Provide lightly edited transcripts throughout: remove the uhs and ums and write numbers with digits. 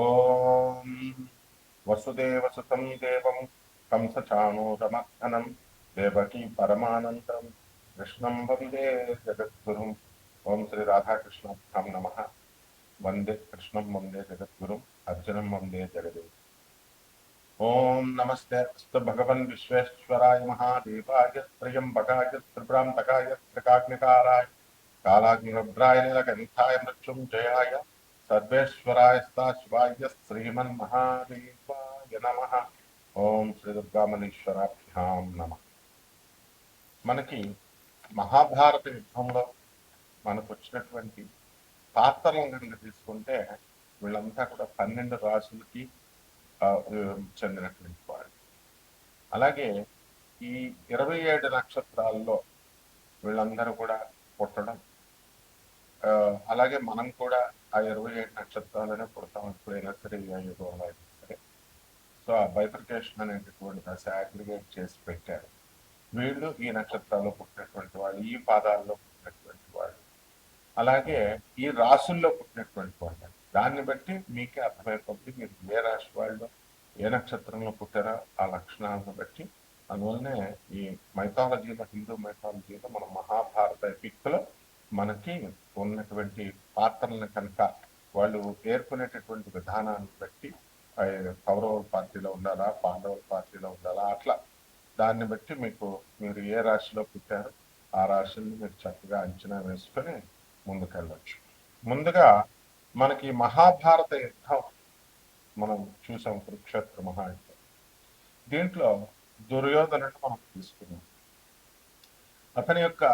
ఓం వసుదేవసుతం దేవం కంసచాణూరమర్దనం దేవకీ పరమానందం కృష్ణం వందే జగద్గురుం. ఓం శ్రీ రాధాకృష్ణాభ్యాం నమ. వందే కృష్ణం వందే జగద్గురుం అర్జునం వందే జగదేవ్. ఓం నమస్తే అస్తు భగవన్ విశ్వేశ్వరాయ మహాదేవాయ త్రయంబకాయ త్రిపురాంతకాయ త్రికాగ్నికారాయ కాలాగ్నిరుద్రాయ నీలకంఠాయ మృత్యుంజయాయ సర్వేశ్వరాయ శివాయ శ్రీమన్మహాదేవాయ నమ. ఓం శ్రీ దుర్గామణీశ్వరాభ్యాం నమ. మనకి మహాభారత యుద్ధంలో మనకు వచ్చినటువంటి పాత్రలను కనుక తీసుకుంటే వీళ్ళంతా కూడా 12 రాసులకి చెందినటువంటి వాడు. అలాగే ఈ 27 నక్షత్రాల్లో వీళ్ళందరూ కూడా పుట్టడం, అలాగే మనం కూడా ఆ 27 నక్షత్రాలనే పుడతాం ఎప్పుడైనా సరే, ఏ యుగంలో అయినా సరే. సో ఆ బైఫర్కేషన్ అనేటటువంటి దశ అగ్రిగేట్ చేసి పెట్టారు. వీళ్ళు ఈ నక్షత్రాల్లో పుట్టినటువంటి వాళ్ళు, ఈ పాదాల్లో పుట్టినటువంటి వాళ్ళు, అలాగే ఈ రాసుల్లో పుట్టినటువంటి వాళ్ళు. దాన్ని బట్టి మీకే అర్థమైపోతుంది మీరు ఏ రాశి వాళ్ళు, ఏ నక్షత్రంలో పుట్టారో ఆ లక్షణాలను బట్టి. అందువల్లనే ఈ మైథాలజీలో, హిందూ మైథాలజీలో మన మహాభారత ఎపిక్లో మనకి ఉన్నటువంటి పాత్రలను కనుక వాళ్ళు పేర్కొనేటటువంటి విధానాన్ని బట్టి కౌరవుల పార్టీలో ఉండాలా, పాండవుల పార్టీలో ఉండాలా, అట్లా దాన్ని బట్టి మీకు మీరు ఏ రాశిలో పుట్టారో ఆ రాశిని మీరు చక్కగా అంచనా వేసుకొని ముందుకెళ్ళవచ్చు. ముందుగా మనకి మహాభారత యుద్ధం మనం చూసాం, కురుక్షేత్ర మహాయుద్ధం. దీంట్లో దుర్యోధనుడు మనం తీసుకున్నాం. అతని యొక్క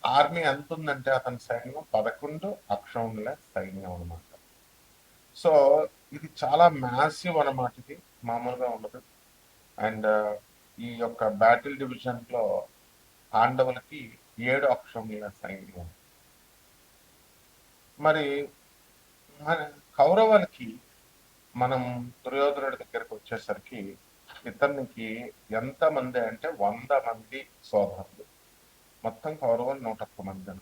ఆర్మీ ఎంత ఉందంటే అతని సైన్యం 11 అక్షౌహిణుల సైన్యం అనమాట. సో ఇది చాలా మ్యాసివ్ అనమాట. ఇది మామూలుగా ఉండదు. అండ్ ఈ యొక్క బ్యాటిల్ డివిజన్ లో పాండవులకి 7 అక్షౌహిణుల సైన్యం. మరి మన కౌరవులకి మనం దుర్యోధనుడి దగ్గరకు వచ్చేసరికి ఇతనికి ఎంతమంది అంటే 100 మంది సోదరులు. మొత్తం కౌరవులు 101 మంది.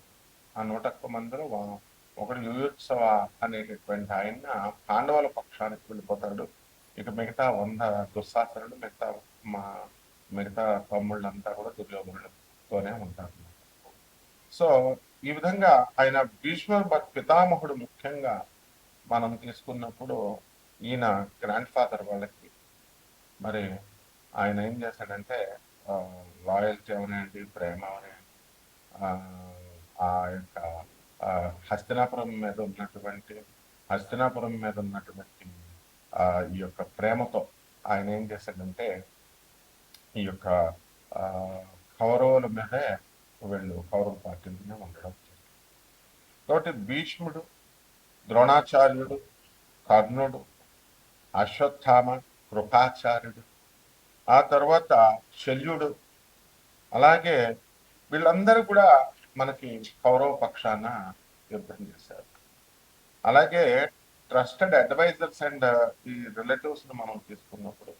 ఆ 101 మందిలో ఒకడు యుయుత్సవ అనేటటువంటి ఆయన పాండవుల పక్షానికి వెళ్ళిపోతాడు. ఇక మిగతా 100 దుశ్శాసనుడు, మిగతా తమ్ముళ్ళంతా కూడా దుర్యోధనుడితోనే ఉంటారు. సో ఈ విధంగా ఆయన భీష్మ పితామహుడు ముఖ్యంగా మనం తీసుకున్నప్పుడు ఈయన గ్రాండ్ ఫాదర్ వాళ్ళకి. మరి ఆయన ఏం చేశాడంటే లాయల్టీ అవనండి, ప్రేమ అవనండి, ఆ యొక్క హస్తినాపురం మీద ఉన్నటువంటి ఈ యొక్క ప్రేమతో ఆయన ఏం చేశాడంటే ఈ యొక్క కౌరవుల మీదే కౌరవ పార్టీలోనే ఉండడం జరిగింది. కాబట్టి భీష్ముడు, ద్రోణాచార్యుడు, కర్ణుడు, అశ్వత్థామ, కృపాచార్యుడు, ఆ తర్వాత శల్యుడు, అలాగే వీళ్ళందరూ కూడా మనకి కౌరవ పక్షాన యుద్ధం చేశారు. అలాగే ట్రస్టెడ్ అడ్వైజర్స్ అండ్ ఈ రిలేటివ్స్ ను మనం తీసుకున్నప్పుడు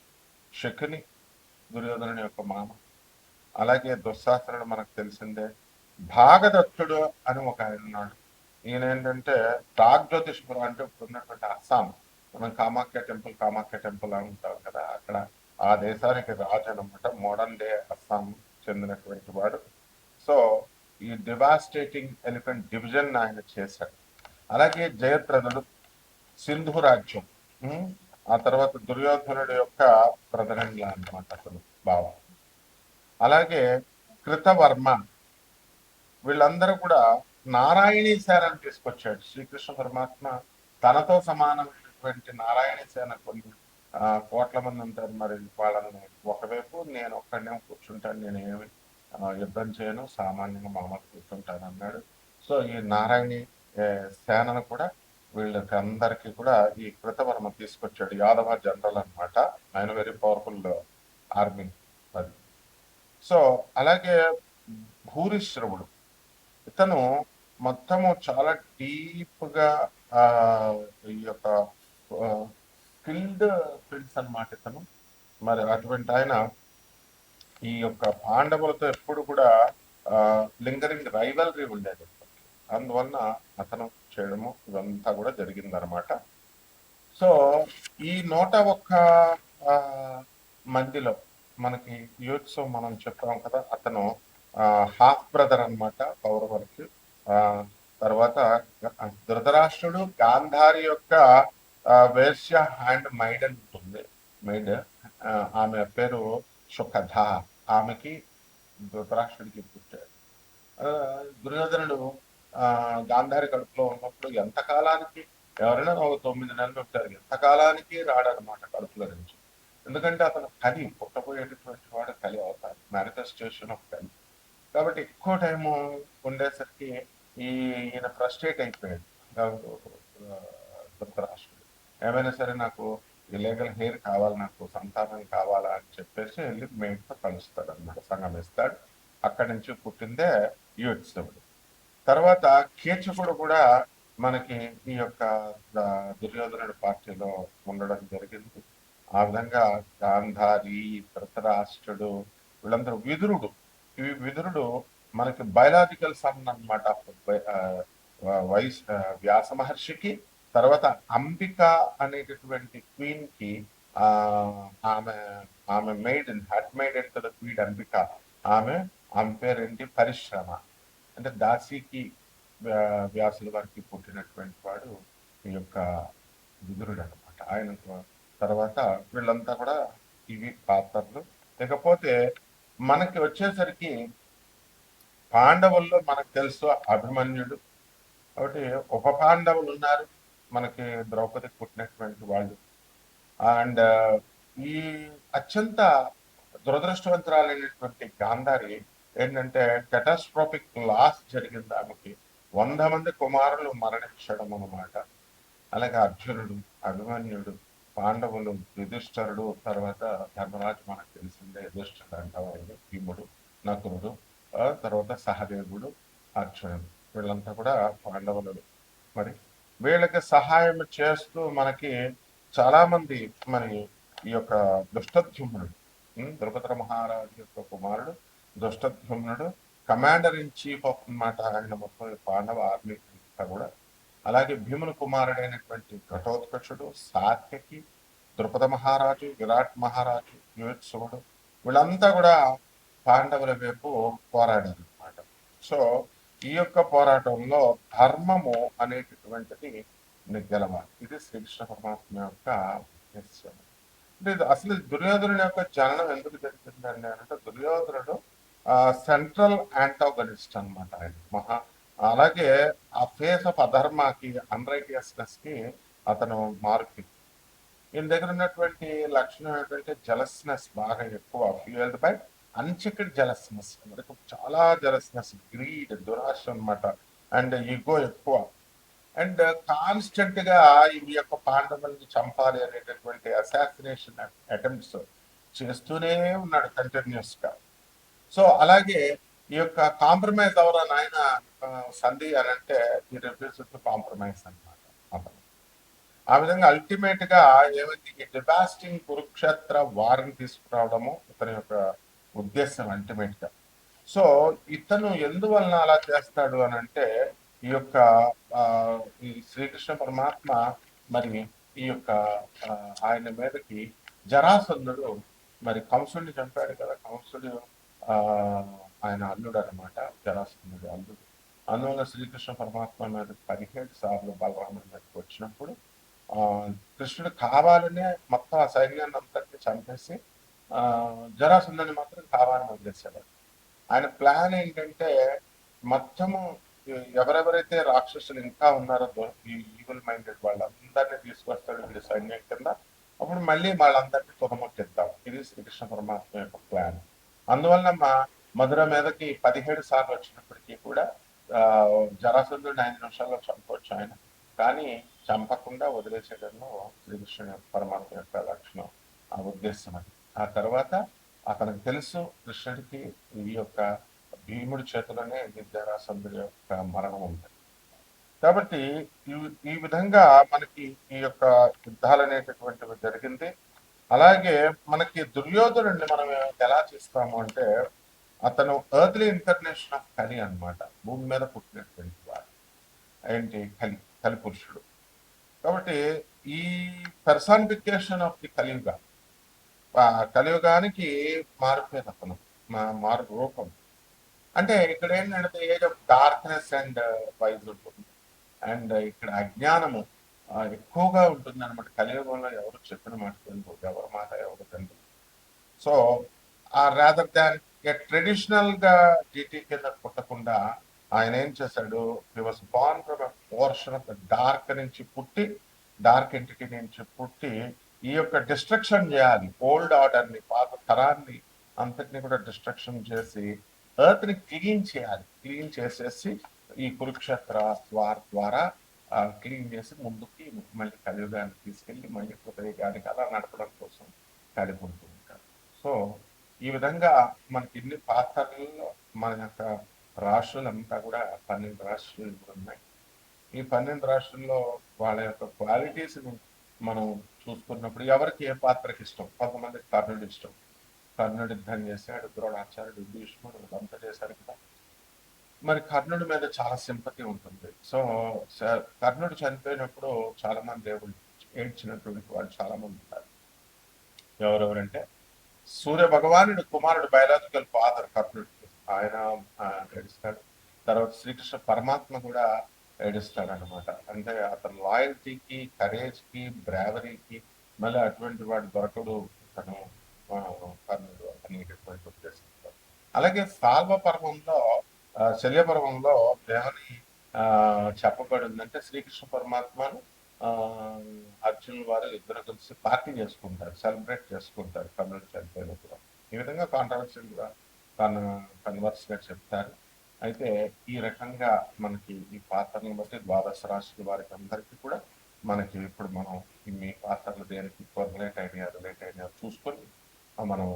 శకుని, దుర్యోధనుని యొక్క మామ, అలాగే దుశ్శాసనుడు మనకు తెలిసిందే. భాగదత్తుడు అని ఒక ఆయన ఉన్నాడు. ఈయన ఏంటంటే ప్రాగ్జ్యోతిష్పురం అంటే ఇప్పుడు ఉన్నటువంటి అస్సాం, మనం కామాఖ్య టెంపుల్ అని ఉంటాం కదా, అక్కడ ఆ దేశానికి రాజు అనమాట. మోడర్న్ డే అస్సాం చెందినటువంటి వాడు. సో ఈ డివాస్టేటింగ్ ఎలిఫెంట్ డివిజన్ ఆయన చేశాడు. అలాగే జయద్రథుడు, సింధు రాజ్యం, ఆ తర్వాత దుర్యోధనుడు యొక్క ప్రధానంగా అనమాట అతను బావ. అలాగే కృతవర్మ, వీళ్ళందరూ కూడా నారాయణీ సేనని తీసుకొచ్చాడు శ్రీకృష్ణ పరమాత్మ. తనతో సమానమైనటువంటి నారాయణీ సేన కొన్ని కోట్ల మంది ఉంటారు. మరి వాళ్ళని ఒకవైపు నేను ఒక్కడనే కూర్చుంటాను, నేనేమి యుద్ధం చేయను, సామాన్యంగా మామూలు కూర్చుంటాను అన్నాడు. సో ఈ నారాయణి సేనను కూడా వీళ్ళకి అందరికీ కూడా ఈ కృతవర్మ తీసుకొచ్చాడు. యాదవ జనరల్ అనమాట. ఆయన వెరీ పవర్ఫుల్ ఆర్మీ అది. సో అలాగే భూరిశ్రవుడు, ఇతను మొత్తము చాలా డీప్ గా ఈ యొక్క స్కిల్డ్ ప్రిన్స్ అనమాట ఇతను. మరి అటువంటి ఆయన ఈ యొక్క పాండవులతో ఎప్పుడు కూడా లింగరింగ్ రైవల్రీ ఉండేది. అందువలన అతను చేయడము ఇదంతా కూడా జరిగిందనమాట. సో ఈ 101 మందిలో మనకి యూత్స్ మనం చెప్పాం కదా, అతను హాఫ్ బ్రదర్ అనమాట కౌరవులకి. ఆ తర్వాత ధృతరాష్ట్రుడు గాంధారి యొక్క వేశ్య హ్యాండ్ మైడ్ అని ఉంటుంది. మైడ్ ఆమె పేరు సుఖధ. ఆమెకి ధృతరాష్ట్రుడికి పుట్టాడు. దుర్యోధనుడు గాంధారి కడుపులో ఉన్నప్పుడు ఎంతకాలానికి, ఎవరైనా ఒక 9 నెలలు ఉంటారు, ఎంతకాలానికి రాడనమాట కడుపులో నుంచి. ఎందుకంటే అతను కలి, పుట్టబోయేటటువంటి వాడు కలి అవుతారు, మేనిఫెస్టేషన్ ఆఫ్ కలి. కాబట్టి ఎక్కువ టైము ఉండేసరికి ఈయన ఫ్రస్ట్రేట్ అయిపోయాడు ధృతరాష్ట్రుడు. ఏమైనా సరే నాకు ఇలీగల్ హెయిర్ కావాలి, నాకు సంతానం కావాలా అని చెప్పేసి వెళ్ళి మేడ్తో కలుస్తాడు అనమాట, సంగమిస్తాడు. అక్కడి నుంచి పుట్టిందే యుయుత్సుడు. తర్వాత కీచకుడు కూడా మనకి ఈ యొక్క దుర్యోధనుడి పార్టీలో ఉండడం జరిగింది. ఆ విధంగా గాంధారి, ధృతరాష్ట్రుడు, వీళ్ళందరూ విదురుడు. ఈ విదురుడు మనకి బయలాజికల్ సన్ అనమాట వ్యాస మహర్షికి. తర్వాత అంబిక అనేటటువంటి క్వీన్ కి ఆమె ఆమె maid had maid enter the queen Ambika. ఆమె పేరేంటి, పరిశ్రమ. అంటే దాసికి వ్యాసుల వారికి పుట్టినటువంటి వాడు ఈ యొక్క విదురుడు అనమాట. ఆయన తర్వాత వీళ్ళంతా కూడా ఇవి పాత్రలు. ఇకపోతే మనకి వచ్చేసరికి పాండవుల్లో మనకు తెలుసు అభిమన్యుడు. కాబట్టి ఉప పాండవులు ఉన్నారు మనకి, ద్రౌపదికి పుట్టినటువంటి వాళ్ళు. అండ్ ఈ అత్యంత దురదృష్టవంతురాలైనటువంటి గాంధారి ఏంటంటే కెటాస్ట్రోఫిక్ లాస్ జరిగింది ఆమెకి. 100 మంది కుమారులు మరణించడం అన్నమాట. అలాగే అర్జునుడు, అభిమన్యుడు, పాండవులు, యుధిష్ఠరుడు, తర్వాత ధర్మరాజు మనకు తెలిసిందే, యుధిష్ఠరుడు అంటారు, భీముడు, నకులుడు, తర్వాత సహదేవుడు, అర్జునుడు, వీళ్ళంతా కూడా పాండవులు. మరి వీళ్ళకి సహాయం చేస్తూ మనకి చాలా మంది, మరి ఈ యొక్క దుష్టద్యుమ్నుడు, ద్రుపద మహారాజు యొక్క కుమారుడు దుష్టద్యుమ్నుడు, కమాండర్ ఇన్ చీఫ్ ఆఫ్ అన్నమాట ఆయన మొత్తం పాండవ ఆర్మీ కూడా. అలాగే భీముని కుమారుడైనటువంటి ఘటోత్కచుడు, సాత్యకి, ద్రుపద మహారాజు, విరాట్ మహారాజు, యుయుత్సువుడు, వీళ్ళంతా కూడా పాండవుల వైపు పోరాడారు అనమాట. సో ఈ యొక్క పోరాటంలో ధర్మము అనేటటువంటిది గెలవాలి. ఇది శ్రీకృష్ణ పరమాత్మ యొక్క ఉద్దేశ్యం. అంటే అసలు దుర్యోధనుడి యొక్క జననం ఎందుకు జరిగిందండి అంటే, దుర్యోధనుడు సెంట్రల్ యాంటాగనిస్ట్ అనమాట ఆయన. అలాగే ఆ ఫేస్ ఆఫ్ అధర్మకి, అన్రైటియస్నెస్ కి అతను మార్పు. ఈయన దగ్గర ఉన్నటువంటి లక్షణం ఏంటంటే జలస్నెస్ బాగా ఎక్కువ, ఫ్యూయల్డ్ బై అన్చెక్డ్ జలస్నెస్. మనకు చాలా జలస్నెస్, గ్రీడ్, దురాశ అనమాట, అండ్ ఈగో ఎక్కువ. అండ్ కాన్స్టెంట్ గా ఈ యొక్క పాండవుల్ని చంపాలి అనేటటువంటి అసాసినేషన్ అటెంప్ట్స్ చేస్తూనే ఉన్నాడు కంటిన్యూస్ గా. సో అలాగే ఈ యొక్క కాంప్రమైజ్ అవరా నాయన సంధి అని అంటే ఈ రిఫ్యూజ్ టు కాంప్రమైజ్ అనమాట అతను. ఆ విధంగా అల్టిమేట్ గా ఏమైంది, ఈ డివాస్టింగ్ కురుక్షేత్ర వారిని తీసుకురావడము ఇతని యొక్క ఉద్దేశం అల్టిమేట్ గా. సో ఇతను ఎందువలన అలా చేస్తాడు అని అంటే, ఈ యొక్క ఈ శ్రీకృష్ణ పరమాత్మ మరి ఈ యొక్క ఆయన మీదకి జరాసంధుడు మరి కంసుడిని చంపాడు కదా, కంసుడు ఆయన అల్లుడు అనమాట, జరాసంధుడు అల్లుడు. అందువల్ల శ్రీకృష్ణ పరమాత్మ మీద 17 సార్లు బలరాముడి మీదకి వచ్చినప్పుడు కృష్ణుడు కావాలనే మొత్తం ఆ సైన్యాన్ని అంతటిని చంపేసి జరాసంధుని మాత్రం కావాలని వదిలేశాడు. ఆయన ప్లాన్ ఏంటంటే, మొత్తము ఎవరెవరైతే రాక్షసులు ఇంకా ఉన్నారో ఈవిల్ మైండెడ్ వాళ్ళందరినీ తీసుకొస్తాడు వీడి సైన్యం కింద. అప్పుడు మళ్ళీ వాళ్ళందరినీ తుదముట్టిద్దాం. ఇది శ్రీకృష్ణ పరమాత్మ యొక్క ప్లాన్. అందువల్ల మధుర మీదకి 17 సార్లు వచ్చినప్పటికీ కూడా జరాసంధుడిని 5 నిమిషాల్లో చంపవచ్చు ఆయన, కానీ చంపకుండా వదిలేసేయడంలో శ్రీకృష్ణ పరమాత్మ యొక్క లక్షణం, ఆ ఉద్దేశం అది. ఆ తర్వాత అతనికి తెలుసు కృష్ణుడికి ఈ యొక్క భీముడి చేతిలోనే జరాసంధుడి యొక్క మరణం ఉంది. కాబట్టి ఈ విధంగా మనకి ఈ యొక్క యుద్ధాలు అనేటటువంటివి జరిగింది. అలాగే మనకి దుర్యోధనుడిని మనం ఎలా చేస్తాము అంటే, అతను ఎర్త్లీ ఇంటర్నేషన్ ఆఫ్ కలి అనమాట, భూమి మీద పుట్టినటువంటి వాడు ఏంటి, కలి పురుషుడు. కాబట్టి ఈ పర్సానిఫికేషన్ ఆఫ్ ది కలియుగ, కలియుగానికి మారిపోయిన అతను, మారు రూపం. అంటే ఇక్కడ ఏంటంటే age of darkness and wise ఉంటుంది, అండ్ ఇక్కడ అజ్ఞానము ఎక్కువగా ఉంటుంది అనమాట. కలియుగంలో ఎవరు చెప్పిన మాట వినరు, ఎవరి మాట ఎవరు వినరు. సో రాదర్ దాన్ ట్రెడిషనల్ గా జీటీ కింద పుట్టకుండా ఆయన ఏం చేశాడు, he was born from a portion of the dark నుంచి పుట్టి, డార్క్ ఎంటిటీ నుంచి పుట్టి ఈ యొక్క డిస్ట్రక్షన్ చేయాలి, ఓల్డ్ ఆర్డర్ ని, పాత తరాన్ని అంతటిని కూడా డిస్ట్రక్షన్ చేసి ఎర్త్ ని క్లీన్ చేయాలి. క్లీన్ చేసేసి ఈ కురుక్షేత్ర వార్ ద్వారా క్లీన్ చేసి ముందుకి మళ్ళీ కలియుగాన్ని తీసుకెళ్లి మళ్ళీ కృతయుగానికి అలా నడపడం కోసం కడిపుంటూ ఉంటారు. సో ఈ విధంగా మనకి ఇన్ని పాత్రలలో మన యొక్క రాష్ట్రాలంతా కూడా 12 రాష్ట్రాలు ఉన్నాయి. ఈ 12 రాష్ట్రాల్లో వాళ్ళ యొక్క క్వాలిటీస్ని మనం చూసుకున్నప్పుడు ఎవరికి ఏ పాత్రకి ఇష్టం, కొంతమంది కర్ణుడు ఇష్టం, కర్ణుడు యుద్ధం చేశాడు, ద్రోణాచార్యుడు, భీష్ముడు అంతా చేశారు కదా, మరి కర్ణుడి మీద చాలా సింపతి ఉంటుంది. సో కర్ణుడు చనిపోయినప్పుడు చాలా మంది దేవుళ్ళు ఏడ్చినటువంటి వాళ్ళు చాలా మంది ఉంటారు. ఎవరెవరంటే సూర్య భగవానుడు కుమారుడు, బయలాజికల్ ఫాదర్ కర్ణుడికి, ఆయన ఏడుస్తాడు. తర్వాత శ్రీకృష్ణ పరమాత్మ కూడా ఏడుస్తాడు అనమాట. అంటే అతని లాయల్టీకి, కరేజ్కి, బ్రావరీకి మళ్ళీ అటువంటి వాడు దొరకడు తను కర్ణుడు అనేటటువంటి ఉద్దేశంతో. అలాగే సాల్వ పర్వంలో, శల్యపర్వంలో దేవుని చెప్పబడిందంటే శ్రీకృష్ణ పరమాత్మను అర్జునుల వారు ఇద్దరు కలిసి పార్టీ చేసుకుంటారు, సెలబ్రేట్ చేసుకుంటారు కర్ణుడు చనిపోయినప్పుడు. ఈ విధంగా కాంట్రవర్షియల్ గా కన్వర్స్ గా చెప్తారు. అయితే ఈ రకంగా మనకి ఈ పాత్రలను బట్టి ద్వాదశ రాశుల వారికి అందరికీ కూడా మనకి ఇప్పుడు మనం మీ పాత్రలు దేనికి రిలేట్ అయినా చూసుకొని మనం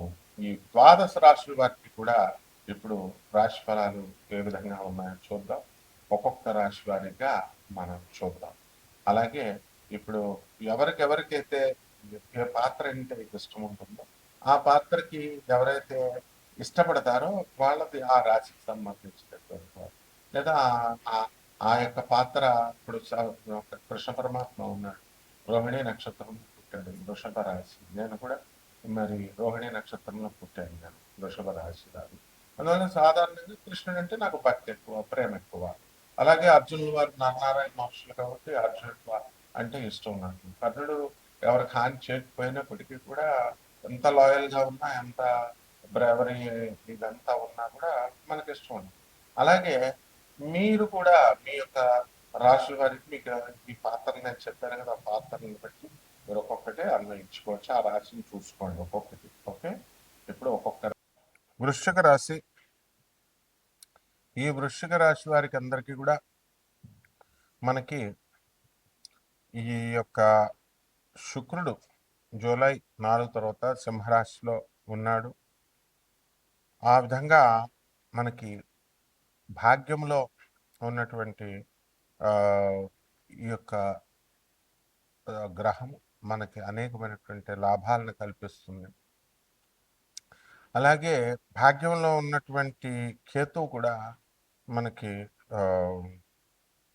ఈ ద్వాదశ రాశుల వారికి కూడా ఇప్పుడు రాశి ఫలాలు ఏ విధంగా ఉన్నాయో చూద్దాం. ఒక్కొక్క రాశి వారిగా మనం చూద్దాం. అలాగే ఇప్పుడు ఎవరికైతే ఏ పాత్ర అంటే ఇష్టం ఉంటుందో ఆ పాత్రకి ఎవరైతే ఇష్టపడతారో వాళ్ళది ఆ రాశికి సంబంధించినటువంటి, లేదా ఆ యొక్క పాత్ర ఇప్పుడు కృష్ణ పరమాత్మ ఉన్నాడు, రోహిణి నక్షత్రం పుట్టాడు, వృషభ రాశి. నేను కూడా మరి రోహిణి నక్షత్రంలో పుట్టాను, నేను వృషభ రాశి రాదు. అందువల్ల సాధారణంగా కృష్ణుడు అంటే నాకు భక్తి ఎక్కువ, ప్రేమ ఎక్కువ. అలాగే అర్జునుల వారు నారాయణ మహర్షులు కాబట్టి అర్జునుడు అంటే ఇష్టం నాకు. కర్ణుడు ఎవరికి హాని చేయకపోయినప్పటికీ కూడా ఎంత లాయల్ గా ఉన్నా, ఎంత బ్రేవరీ ఇదంతా ఉన్నా కూడా మనకి ఇష్టం ఉంది. అలాగే మీరు కూడా మీ యొక్క రాశుల వారికి మీకు ఈ పాత్రలు నేను చెప్పాను కదా, ఆ పాత్రలను బట్టి మీరు ఒక్కొక్కటి అన్వయించుకోవచ్చు. ఆ రాశిని చూసుకోండి ఒక్కొక్కటి. ఓకే, ఇప్పుడు ఒక్కొక్క వృశ్చిక రాశి. ఈ వృశ్చిక రాశి వారికి అందరికీ కూడా మనకి ఈ యొక్క శుక్రుడు జూలై 4 తర్వాత సింహరాశిలో ఉన్నాడు. ఆ విధంగా మనకి భాగ్యంలో ఉన్నటువంటి ఈ యొక్క గ్రహం మనకి అనేకమైనటువంటి లాభాలను కల్పిస్తుంది. అలాగే భాగ్యంలో ఉన్నటువంటి కేతువు కూడా మనకి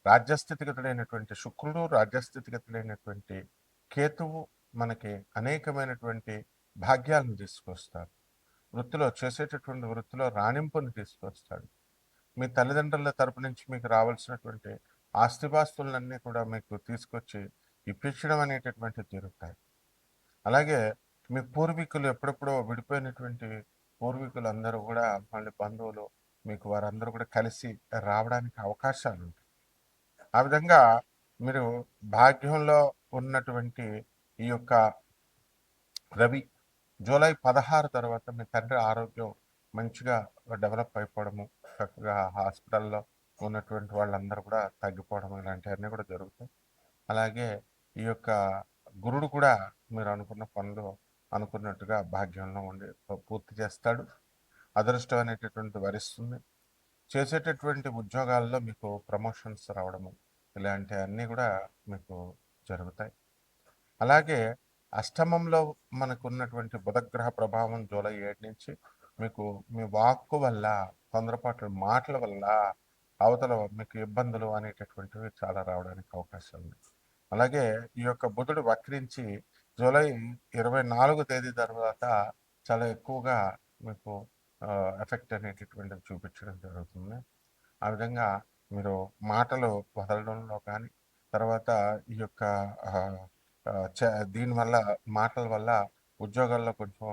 రాజ్యస్థితిగతుడైనటువంటి శుక్రుడు, రాజ్యస్థితిగతుడైనటువంటి కేతువు మనకి అనేకమైనటువంటి భాగ్యాలను తీసుకొస్తారు. వృత్తిలో చేసేటటువంటి వృత్తిలో రాణింపుని తీసుకొస్తాడు. మీ తల్లిదండ్రుల తరపు నుంచి మీకు రావాల్సినటువంటి ఆస్తిపాస్తులన్నీ కూడా మీకు తీసుకొచ్చి ఇప్పించడం అనేటటువంటి తీరుతాయి. అలాగే మీ పూర్వీకులు ఎప్పుడెప్పుడో విడిపోయినటువంటి పూర్వీకులు అందరూ కూడా మళ్ళీ బంధువులు మీకు వారందరూ కూడా కలిసి రావడానికి అవకాశాలు ఉంటాయి. ఆ విధంగా మీరు భాగ్యంలో ఉన్నటువంటి ఈ యొక్క రవి జూలై 16 తర్వాత మీ తండ్రి ఆరోగ్యం మంచిగా డెవలప్ అయిపోవడము, చక్కగా హాస్పిటల్లో ఉన్నటువంటి వాళ్ళందరూ కూడా తగ్గిపోవడం ఇలాంటివన్నీ కూడా జరుగుతాయి. అలాగే ఈ యొక్క గురుడు కూడా మీరు అనుకున్న పనులు అనుకున్నట్టుగా భాగ్యంలో ఉండి పూర్తి చేస్తాడు. అదృష్టం అనేటటువంటి వరిస్తుంది. చేసేటటువంటి ఉద్యోగాల్లో మీకు ప్రమోషన్స్ రావడము ఇలాంటివన్నీ కూడా మీకు జరుగుతాయి. అలాగే అష్టమంలో మనకు ఉన్నటువంటి బుధగ్రహ ప్రభావం జూలై 7 నుంచి మీకు మీ వాక్కు వల్ల, తొందరపాటు మాటల వల్ల అవతల మీకు ఇబ్బందులు అనేటటువంటివి చాలా రావడానికి అవకాశం ఉంది. అలాగే ఈ యొక్క బుధుడు వక్రించి జూలై 24 తేదీ తర్వాత చాలా ఎక్కువగా మీకు ఎఫెక్ట్ అనేటటువంటిది చూపించడం జరుగుతుంది. ఆ విధంగా మీరు మాటలు వదలడంలో కానీ, తర్వాత ఈ యొక్క ఆహ్, ఆహ్, చ దీనివల్ల మాటల వల్ల ఉద్యోగాల్లో కొంచెం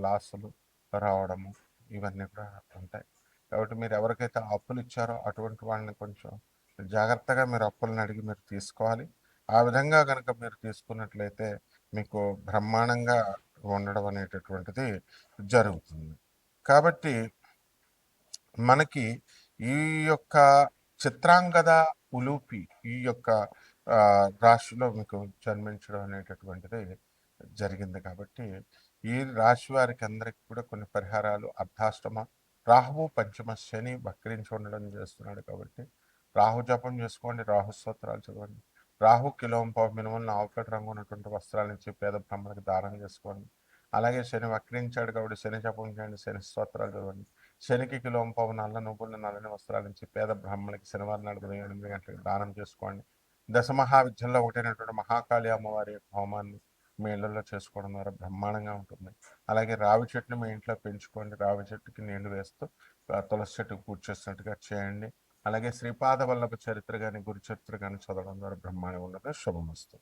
లాసులు రావడము ఇవన్నీ కూడా ఉంటాయి. కాబట్టి మీరు ఎవరికైతే అప్పులు ఇచ్చారో అటువంటి వాళ్ళని కొంచెం జాగ్రత్తగా మీరు అప్పులను అడిగి మీరు తీసుకోవాలి. ఆ విధంగా గనక మీరు తీసుకున్నట్లయితే మీకు బ్రహ్మాండంగా ఉండడం అనేటటువంటిది జరుగుతుంది. కాబట్టి మనకి ఈ యొక్క చిత్రాంగద ఉలూపి ఈ యొక్క రాశిలో మీకు జన్మించడం అనేటటువంటిది జరిగింది. కాబట్టి ఈ రాశి వారికి అందరికి కూడా కొన్ని పరిహారాలు అర్ధాష్టమ రాహువు పంచమ శని వక్రించి ఉండడం చేస్తున్నాడు. కాబట్టి రాహు జపం చేసుకోండి, రాహు స్తోత్రాలు చదవండి. రాహు కిలోంపావు మినిమం ఆవుపేట రంగు ఉన్నటువంటి వస్త్రాల నుంచి పేద బ్రాహ్మణులకు దానం చేసుకోండి. అలాగే శని వక్రించాడు కాబట్టి శని జపం చేయండి, శని స్తోత్రాలు చదవండి. శనికి కిలోంపావు నల్ల నువ్వులు నల్లని వస్త్రాల నుంచి పేద బ్రాహ్మణులకి శనివారం నాడు ఉదయం 8 గంటలకు దానం చేసుకోండి. దశమహావిద్యల్లో ఒకటైనటువంటి మహాకాళి అమ్మవారి యొక్క హోమాన్ని మీ ఇళ్లలో చేసుకోవడం ద్వారా బ్రహ్మాండంగా ఉంటుంది. అలాగే రావి చెట్టుని మీ ఇంట్లో పెంచుకోండి. రావి చెట్టుకి నీళ్లు వేస్తూ తులసి చెట్టుకు పూజ చేసినట్టుగా చేయండి. అలాగే శ్రీపాద వల్లభ చరిత్ర కానీ గురు చరిత్ర కానీ చదవడం ద్వారా బ్రహ్మాండంగా ఉండదు. శుభమస్తు.